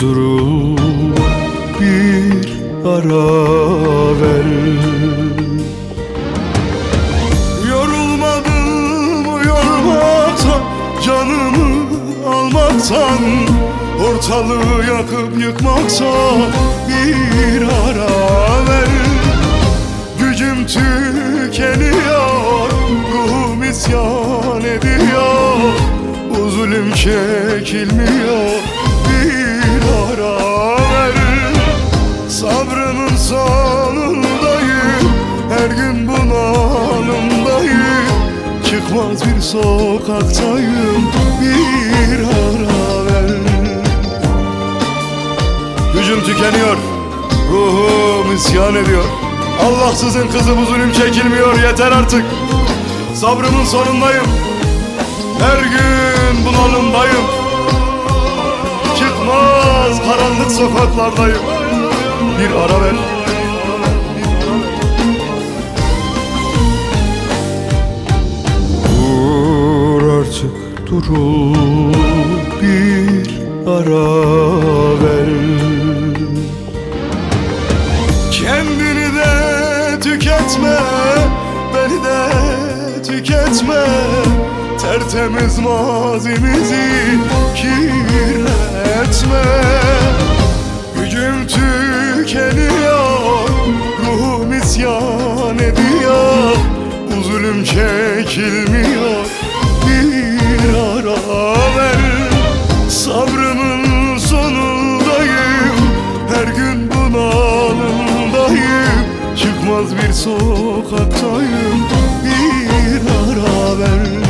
durul, bir ara ver. Yorulmadın mı yormaktan, canımı almaktan, ortalığı yakıp yıkmaktan bir ara ver. Gücüm tükeniyor, ruhum isyan ediyor, bu zulüm çekilmiyor, bir ara ver. Sabrımın sonundayım, her gün bunalımdayım, çıkmaz bir sokaktayım, bir ara ver. Gücüm tükeniyor, ruhum isyan ediyor, Allahsızın kızı bu zulüm çekilmiyor, yeter artık. Sabrımın sonundayım, her gün bunalımdayım, çıkmaz karanlık sokaklardayım, bir ara ver. Dur artık, durul, bir ara ver. Kendini de tüketme, beni de tüketme, tertemiz mazimizi kirletme. Gücüm tükeniyor, ruhum isyan ediyor, bu zulüm çekilmiyor, bir ara ver. Sabrımın sonundayım, her gün bunalımdayım, çıkmaz bir sokaktayım, bir ara ver.